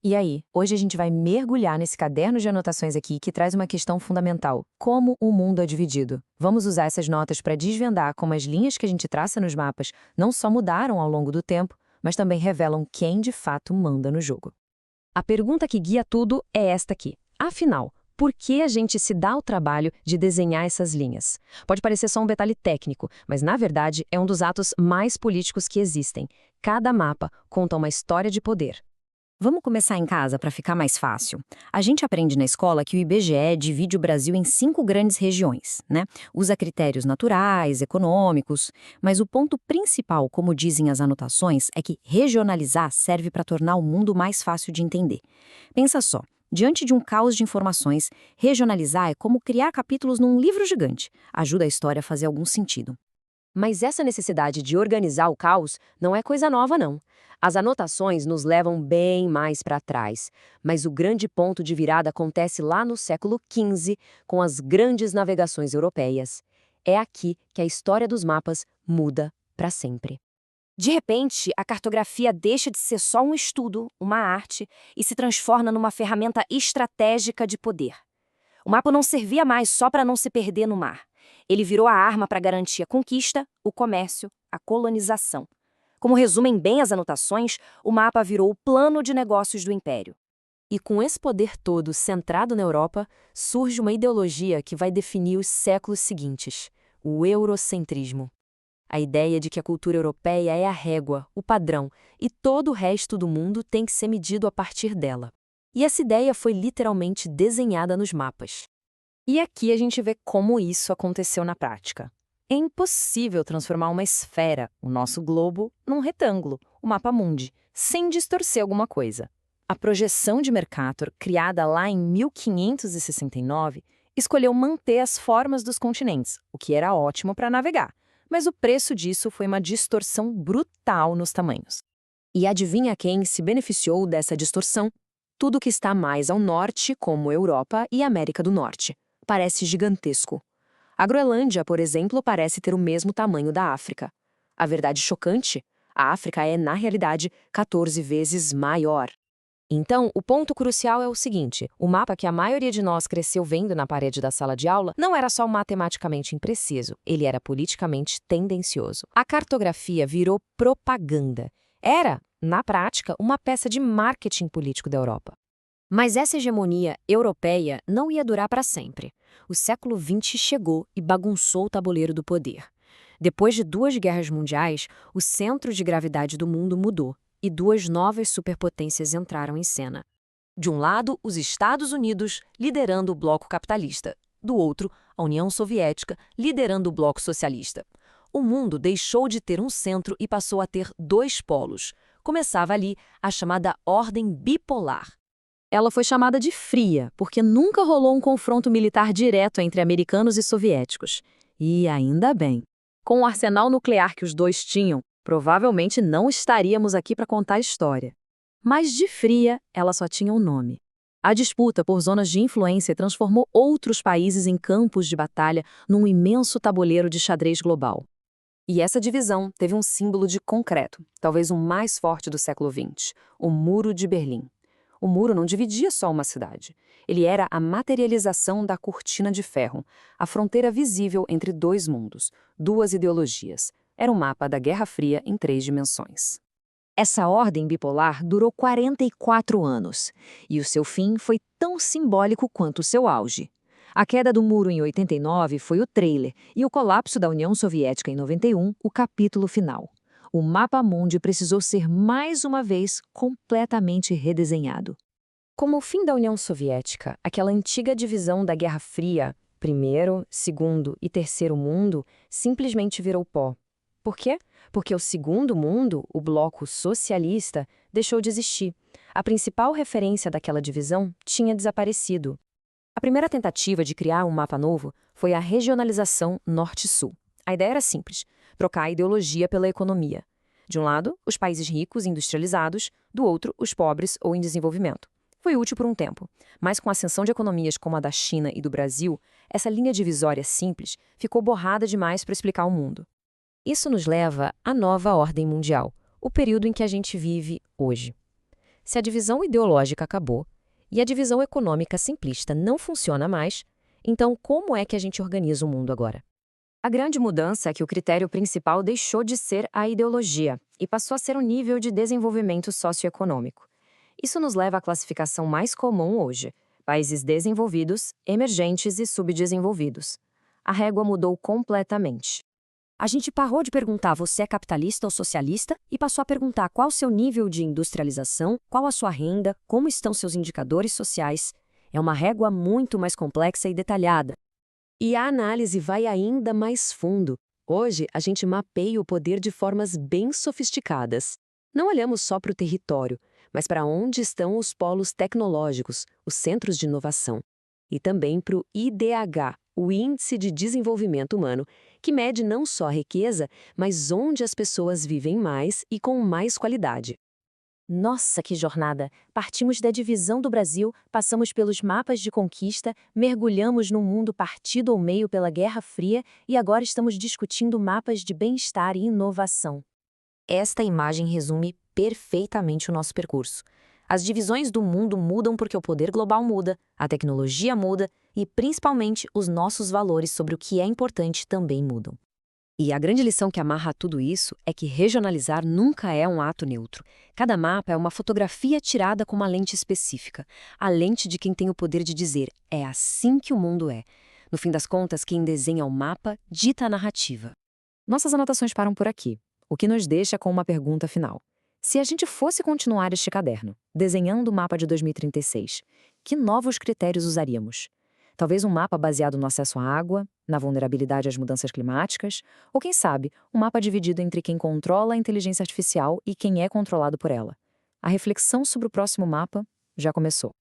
E aí, hoje a gente vai mergulhar nesse caderno de anotações aqui que traz uma questão fundamental: como o mundo é dividido. Vamos usar essas notas para desvendar como as linhas que a gente traça nos mapas não só mudaram ao longo do tempo, mas também revelam quem de fato manda no jogo. A pergunta que guia tudo é esta aqui. Afinal, por que a gente se dá o trabalho de desenhar essas linhas? Pode parecer só um detalhe técnico, mas na verdade é um dos atos mais políticos que existem. Cada mapa conta uma história de poder. Vamos começar em casa para ficar mais fácil. A gente aprende na escola que o IBGE divide o Brasil em 5 grandes regiões, né? Usa critérios naturais, econômicos, mas o ponto principal, como dizem as anotações, é que regionalizar serve para tornar o mundo mais fácil de entender. Pensa só, diante de um caos de informações, regionalizar é como criar capítulos num livro gigante. Ajuda a história a fazer algum sentido. Mas essa necessidade de organizar o caos não é coisa nova, não. As anotações nos levam bem mais para trás, mas o grande ponto de virada acontece lá no século XV, com as grandes navegações europeias. É aqui que a história dos mapas muda para sempre. De repente, a cartografia deixa de ser só um estudo, uma arte, e se transforma numa ferramenta estratégica de poder. O mapa não servia mais só para não se perder no mar. Ele virou a arma para garantir a conquista, o comércio, a colonização. Como resumem bem as anotações, o mapa virou o plano de negócios do império. E com esse poder todo centrado na Europa, surge uma ideologia que vai definir os séculos seguintes: o eurocentrismo. A ideia de que a cultura europeia é a régua, o padrão, e todo o resto do mundo tem que ser medido a partir dela. E essa ideia foi literalmente desenhada nos mapas. E aqui a gente vê como isso aconteceu na prática. É impossível transformar uma esfera, o nosso globo, num retângulo, o mapa mundi, sem distorcer alguma coisa. A projeção de Mercator, criada lá em 1569, escolheu manter as formas dos continentes, o que era ótimo para navegar, mas o preço disso foi uma distorção brutal nos tamanhos. E adivinha quem se beneficiou dessa distorção? Tudo que está mais ao norte, como Europa e América do Norte. Parece gigantesco. A Groenlândia, por exemplo, parece ter o mesmo tamanho da África. A verdade chocante: a África é, na realidade, 14 vezes maior. Então, o ponto crucial é o seguinte: o mapa que a maioria de nós cresceu vendo na parede da sala de aula não era só matematicamente impreciso, ele era politicamente tendencioso. A cartografia virou propaganda. Era, na prática, uma peça de marketing político da Europa. Mas essa hegemonia europeia não ia durar para sempre. O século XX chegou e bagunçou o tabuleiro do poder. Depois de 2 guerras mundiais, o centro de gravidade do mundo mudou e 2 novas superpotências entraram em cena. De um lado, os Estados Unidos, liderando o bloco capitalista. Do outro, a União Soviética, liderando o bloco socialista. O mundo deixou de ter um centro e passou a ter 2 polos. Começava ali a chamada Ordem Bipolar. Ela foi chamada de fria, porque nunca rolou um confronto militar direto entre americanos e soviéticos. E ainda bem. Com o arsenal nuclear que os dois tinham, provavelmente não estaríamos aqui para contar a história. Mas de fria, ela só tinha um nome. A disputa por zonas de influência transformou outros países em campos de batalha num imenso tabuleiro de xadrez global. E essa divisão teve um símbolo de concreto, talvez o mais forte do século XX, o Muro de Berlim. O muro não dividia só uma cidade. Ele era a materialização da cortina de ferro, a fronteira visível entre 2 mundos, 2 ideologias. Era um mapa da Guerra Fria em 3 dimensões. Essa ordem bipolar durou 44 anos, e o seu fim foi tão simbólico quanto o seu auge. A queda do muro em 89 foi o trailer, e o colapso da União Soviética em 91, o capítulo final. O mapa mundi precisou ser mais uma vez completamente redesenhado. Como o fim da União Soviética, aquela antiga divisão da Guerra Fria, primeiro, segundo e terceiro mundo, simplesmente virou pó. Por quê? Porque o segundo mundo, o bloco socialista, deixou de existir. A principal referência daquela divisão tinha desaparecido. A primeira tentativa de criar um mapa novo foi a regionalização Norte-Sul. A ideia era simples: trocar a ideologia pela economia. De um lado, os países ricos e industrializados, do outro, os pobres ou em desenvolvimento. Foi útil por um tempo, mas com a ascensão de economias como a da China e do Brasil, essa linha divisória simples ficou borrada demais para explicar o mundo. Isso nos leva à nova ordem mundial, o período em que a gente vive hoje. Se a divisão ideológica acabou e a divisão econômica simplista não funciona mais, então como é que a gente organiza o mundo agora? A grande mudança é que o critério principal deixou de ser a ideologia e passou a ser o nível de desenvolvimento socioeconômico. Isso nos leva à classificação mais comum hoje: países desenvolvidos, emergentes e subdesenvolvidos. A régua mudou completamente. A gente parou de perguntar você é capitalista ou socialista e passou a perguntar qual o seu nível de industrialização, qual a sua renda, como estão seus indicadores sociais. É uma régua muito mais complexa e detalhada. E a análise vai ainda mais fundo. Hoje, a gente mapeia o poder de formas bem sofisticadas. Não olhamos só para o território, mas para onde estão os polos tecnológicos, os centros de inovação. E também para o IDH, o Índice de Desenvolvimento Humano, que mede não só a riqueza, mas onde as pessoas vivem mais e com mais qualidade. Nossa, que jornada! Partimos da divisão do Brasil, passamos pelos mapas de conquista, mergulhamos num mundo partido ao meio pela Guerra Fria e agora estamos discutindo mapas de bem-estar e inovação. Esta imagem resume perfeitamente o nosso percurso. As divisões do mundo mudam porque o poder global muda, a tecnologia muda e, principalmente, os nossos valores sobre o que é importante também mudam. E a grande lição que amarra tudo isso é que regionalizar nunca é um ato neutro. Cada mapa é uma fotografia tirada com uma lente específica, a lente de quem tem o poder de dizer é assim que o mundo é. No fim das contas, quem desenha o mapa dita a narrativa. Nossas anotações param por aqui, o que nos deixa com uma pergunta final. Se a gente fosse continuar este caderno, desenhando o mapa de 2036, que novos critérios usaríamos? Talvez um mapa baseado no acesso à água, na vulnerabilidade às mudanças climáticas, ou quem sabe, um mapa dividido entre quem controla a inteligência artificial e quem é controlado por ela. A reflexão sobre o próximo mapa já começou.